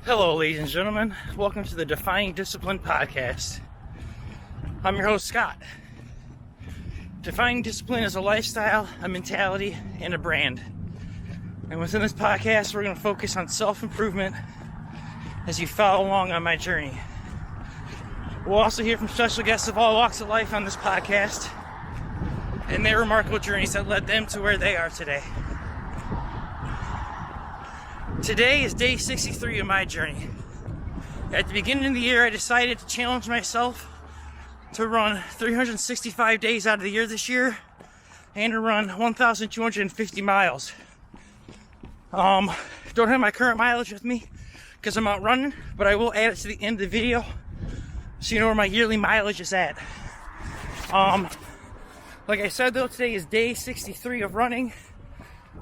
Hello, ladies and gentlemen. Welcome to the Defying Discipline podcast. I'm your host, Scott. Defying Discipline is a lifestyle, a mentality, and a brand. And within this podcast, we're going to focus on self-improvement as you follow along on my journey. We'll also hear from special guests of all walks of life on this podcast and their remarkable journeys that led them to where they are today. Today is day 63 of my journey. At the beginning of the year, I decided to challenge myself to run 365 days out of the year this year and to run 1,250 miles. Don't have my current mileage with me because I'm out running, but I will add it to the end of the video so you know where my yearly mileage is at. Like I said though, today is day 63 of running,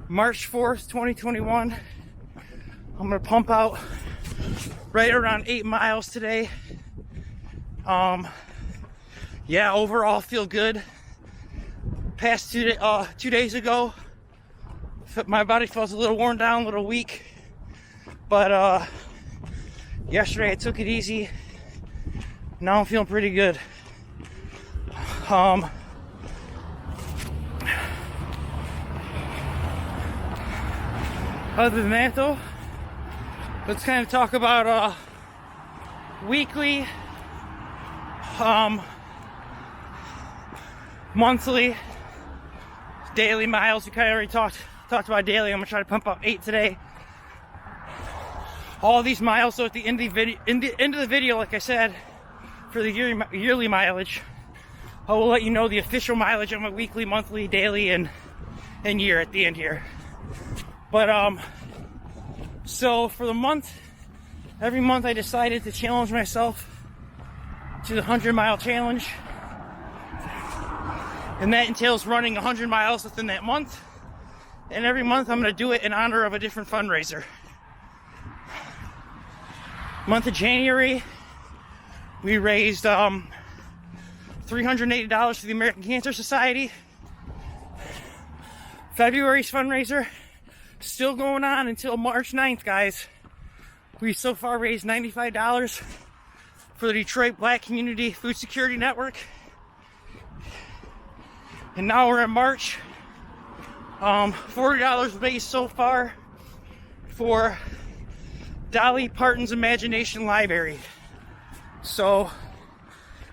March 4th, 2021. I'm gonna pump out right around 8 miles today. Yeah, overall feel good. Past 2 days ago, my body felt a little worn down, a little weak. But yesterday I took it easy. Now I'm feeling pretty good. Other than that though, let's kind of talk about weekly, monthly, daily miles. We kind of already talked about daily. I'm gonna try to pump up 8 today. All these miles. So at the end of the video, like I said, for the yearly mileage, I will let you know the official mileage on my weekly, monthly, daily, and year at the end here. But so for the month, every month I decided to challenge myself to the 100-mile challenge. And that entails running 100 miles within that month. And every month I'm going to do it in honor of a different fundraiser. Month of January, we raised $380 for the American Cancer Society. February's fundraiser, still going on until March 9th, guys. We so far raised $95 for the Detroit Black Community Food Security Network. And now we're in March. $40 raised so far for Dolly Parton's Imagination Library. So,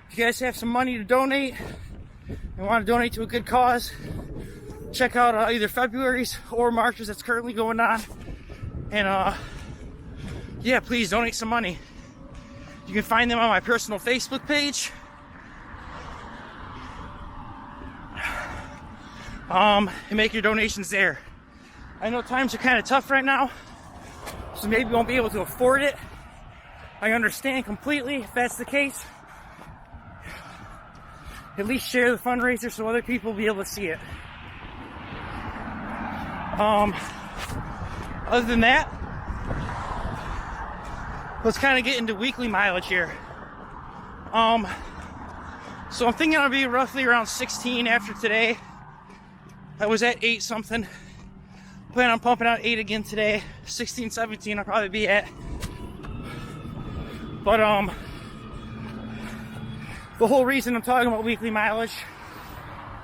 if you guys have some money to donate and want to donate to a good cause, check out either February's or March's that's currently going on. And yeah, please donate some money. You can find them on my personal Facebook page. And make your donations there. I know times are kind of tough right now, so maybe you won't be able to afford it. I understand completely if that's the case. At least share the fundraiser so other people will be able to see it. Other than that, let's kind of get into weekly mileage here. So I'm thinking I'll be roughly around 16 after today. I was at 8 something. Plan on pumping out 8 again today. 16, 17 I'll probably be at. But the whole reason I'm talking about weekly mileage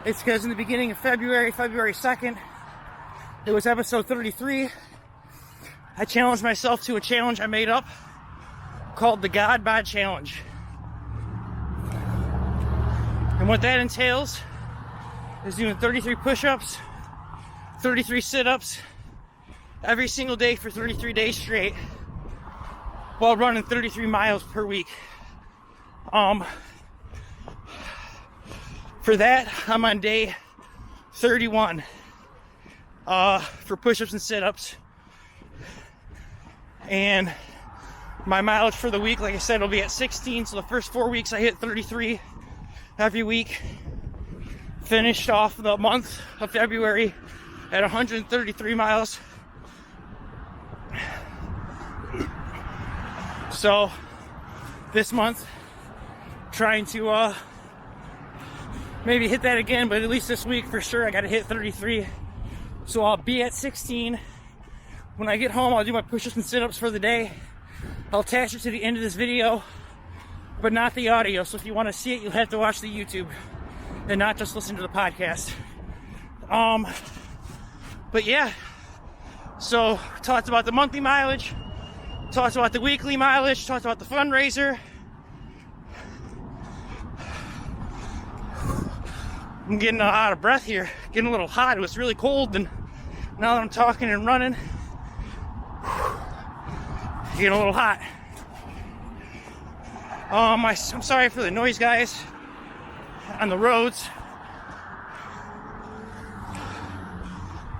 is because in the beginning of February 2nd, it was episode 33. I challenged myself to a challenge I made up called the God Bod Challenge. And what that entails is doing 33 push-ups, 33 sit-ups every single day for 33 days straight while running 33 miles per week. For that, I'm on day 31 for push-ups and sit-ups. And my mileage for the week, like I said, will be at 16. So the first 4 weeks I hit 33 every week. Finished off the month of February at 133 miles. So this month, trying to maybe hit that again, but at least this week for sure I got to hit 33. So I'll be at 16. When I get home, I'll do my push-ups and sit-ups for the day. I'll attach it to the end of this video, but not the audio. So if you want to see it, you'll have to watch the YouTube and not just listen to the podcast. But yeah, so talked about the monthly mileage, talked about the weekly mileage, talked about the fundraiser. I'm getting out of breath here, getting a little hot. It was really cold, and now that I'm talking and running, getting a little hot. I'm sorry for the noise, guys, on the roads.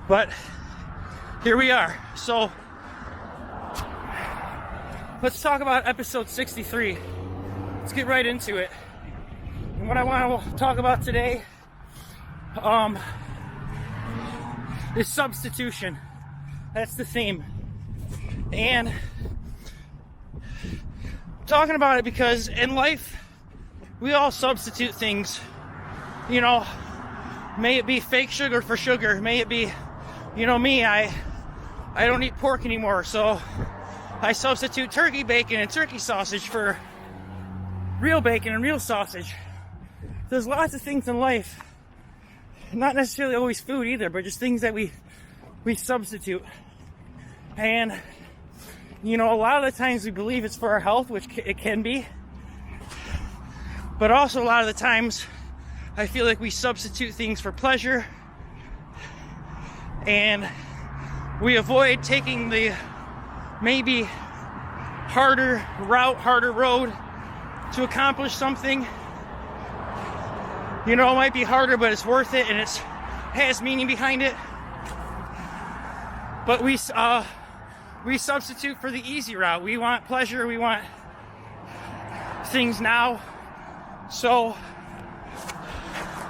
But here we are. So let's talk about episode 63. Let's get right into it. And what I want to talk about today is substitution. That's the theme. And I'm talking about it because in life, we all substitute things. You know, may it be fake sugar for sugar. May it be, you know, me, I don't eat pork anymore, so I substitute turkey bacon and turkey sausage for real bacon and real sausage. There's lots of things in life, not necessarily always food either, but just things that we substitute. And, you know, a lot of the times we believe it's for our health, which it can be. But also a lot of the times I feel like we substitute things for pleasure. And we avoid taking the maybe harder route, harder road to accomplish something. You know, it might be harder, but it's worth it, and it has meaning behind it. But we substitute for the easy route. We want pleasure. We want things now. So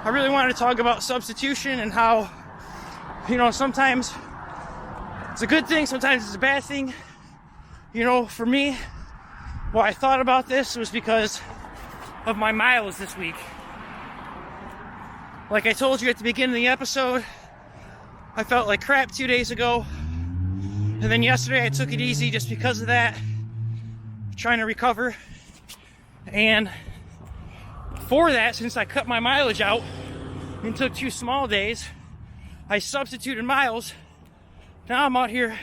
I really wanted to talk about substitution and how, you know, sometimes it's a good thing, sometimes it's a bad thing. You know, for me, why I thought about this was because of my miles this week. Like I told you at the beginning of the episode, I felt like crap 2 days ago. And then yesterday I took it easy just because of that, trying to recover. And for that, since I cut my mileage out and took 2 small days, I substituted miles. Now I'm out here,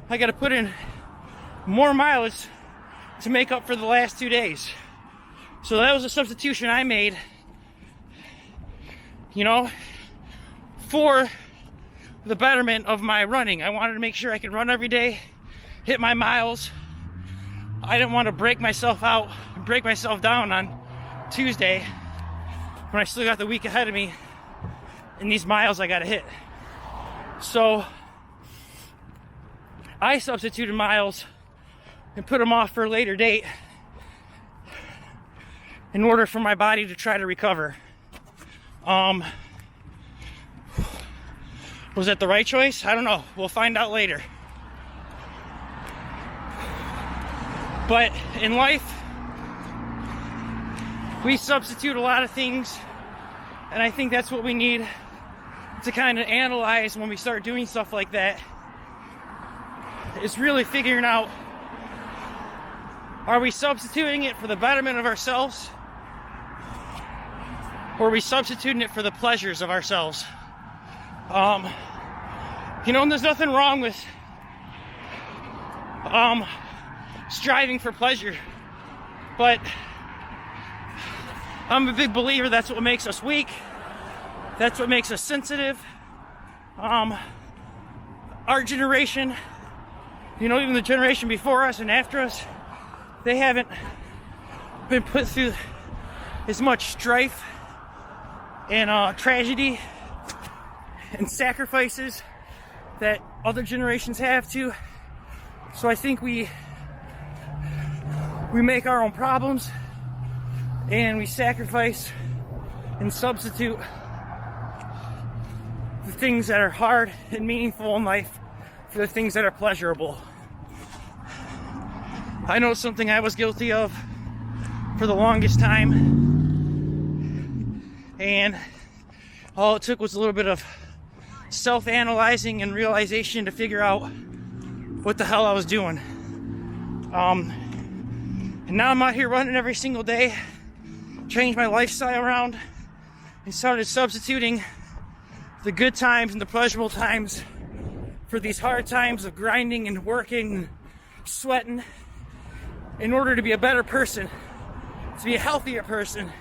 I gotta put in more mileage to make up for the last 2 days. So that was a substitution I made, you know, for the betterment of my running. I wanted to make sure I could run every day, hit my miles. I didn't want to break myself out, break myself down on Tuesday when I still got the week ahead of me and these miles I gotta hit. So I substituted miles and put them off for a later date in order for my body to try to recover. Was that the right choice? I don't know. We'll find out later. But in life, we substitute a lot of things, and I think that's what we need to kind of analyze when we start doing stuff like that, is really figuring out, are we substituting it for the betterment of ourselves, or are we substituting it for the pleasures of ourselves? You know, and there's nothing wrong with striving for pleasure, but I'm a big believer that's what makes us weak. That's what makes us sensitive. Our generation, you know, even the generation before us and after us, they haven't been put through as much strife and tragedy and sacrifices that other generations have to. So I think we make our own problems, and we sacrifice and substitute the things that are hard and meaningful in life for the things that are pleasurable. I know it's something I was guilty of for the longest time, and all it took was a little bit of self-analyzing and realization to figure out what the hell I was doing. And now I'm out here running every single day, changed my lifestyle around, and started substituting the good times and the pleasurable times for these hard times of grinding and working and sweating in order to be a better person, to be a healthier person.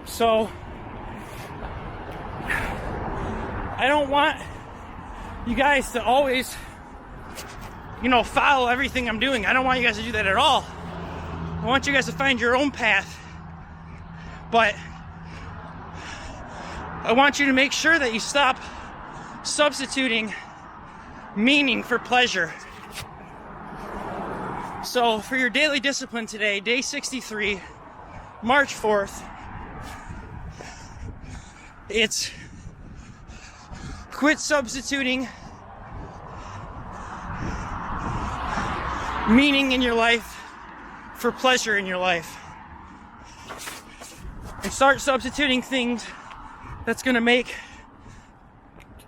So I don't want you guys to always, follow everything I'm doing. I don't want you guys to do that at all. I want you guys to find your own path. But I want you to make sure that you stop substituting meaning for pleasure. So for your daily discipline today, day 63, March 4th, it's quit substituting meaning in your life for pleasure in your life. And start substituting things that's going to make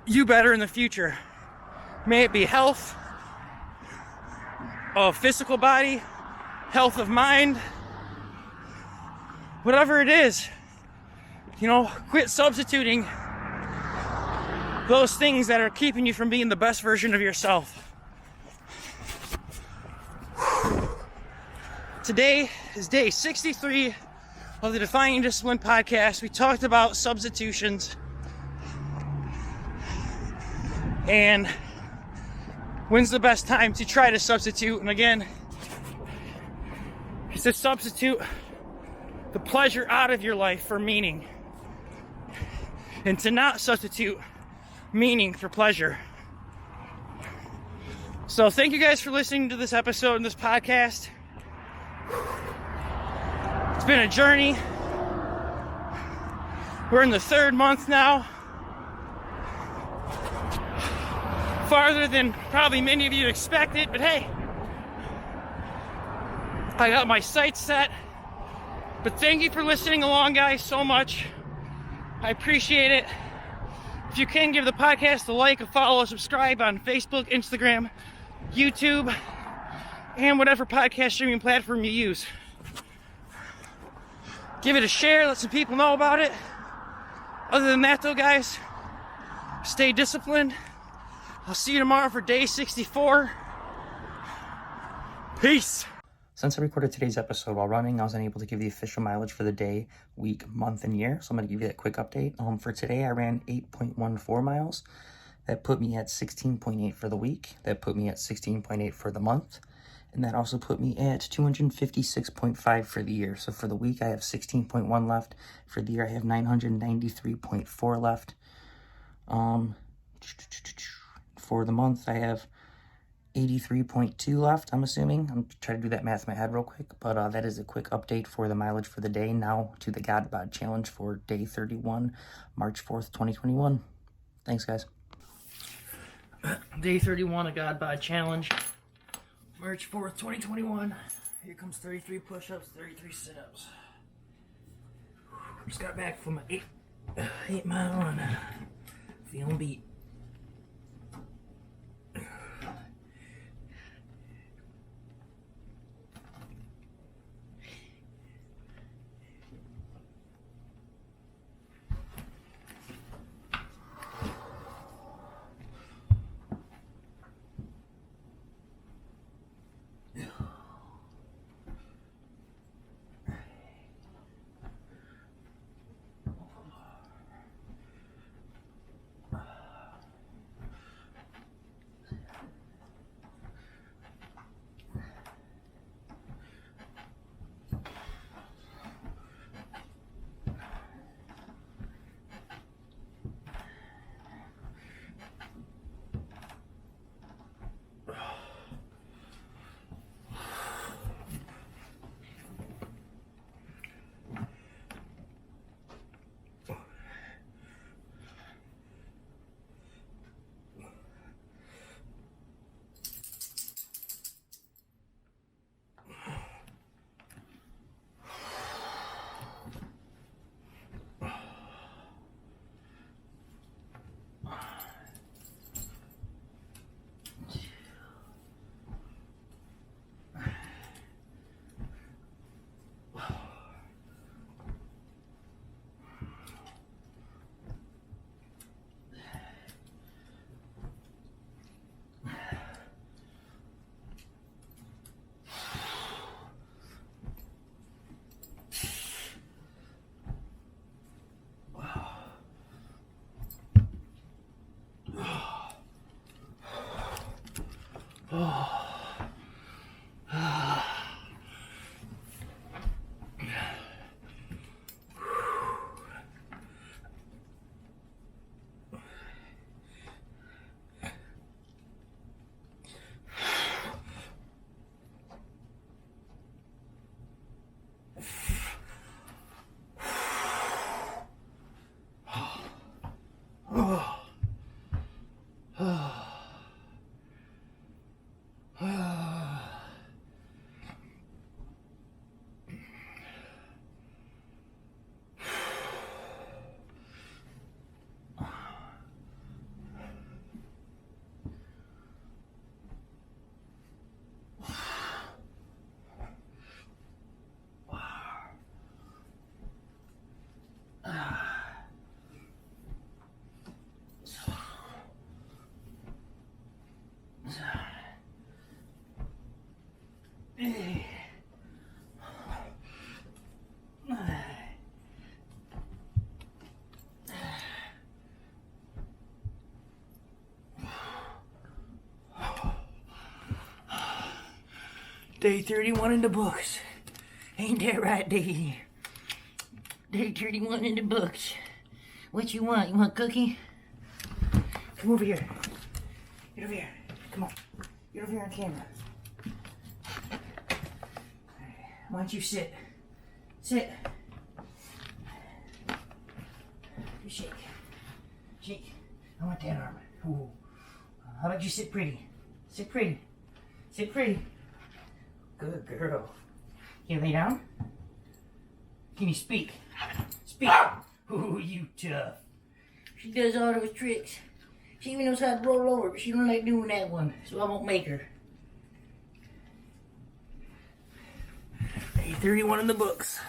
you better in the future. May it be health of physical body, health of mind, whatever it is. Quit substituting those things that are keeping you from being the best version of yourself. Today is day 63 of the Defying Discipline podcast. We talked about substitutions and when's the best time to try to substitute. And again, it's to substitute the pleasure out of your life for meaning, and to not substitute meaning for pleasure. So thank you guys for listening to this episode and this podcast. It's been a journey. We're in the 3rd month now. Farther than probably many of you expected, but hey, I got my sights set. But thank you for listening along, guys, so much. I appreciate it. If you can, give the podcast a like, a follow, a subscribe on Facebook, Instagram, YouTube, and whatever podcast streaming platform you use. Give it a share, let some people know about it. Other than that, though, guys, stay disciplined. I'll see you tomorrow for day 64. Peace. Since I recorded today's episode while running, I was unable to give the official mileage for the day, week, month, and year. So I'm going to give you that quick update. For today, I ran 8.14 miles. That put me at 16.8 for the week. That put me at 16.8 for the month. And that also put me at 256.5 for the year. So for the week, I have 16.1 left. For the year, I have 993.4 left. For the month, I have 83.2 left, I'm assuming. I'm trying to do that math in my head real quick. But that is a quick update for the mileage for the day. Now to the God Bod Challenge for day 31, March 4th, 2021. Thanks, guys. Day 31 of God Bod Challenge, March 4th, 2021. Here comes 33 push-ups, 33 sit-ups. Just got back from an 8-mile run. Feeling beat. Day 31 in the books. Ain't that right, Daisy? Day 31 in the books. What you want? You want a cookie? Come over here. Get over here. Come on. Get over here on camera. Why don't you sit? Sit. You shake. Shake. I want that arm. Ooh. How about you sit pretty? Sit pretty. Sit pretty. Good girl. Can you lay down? Can you speak? Speak. Ooh, you tough. She does all those tricks. She even knows how to roll over, but she don't like doing that one, so I won't make her. Day 31 in the books.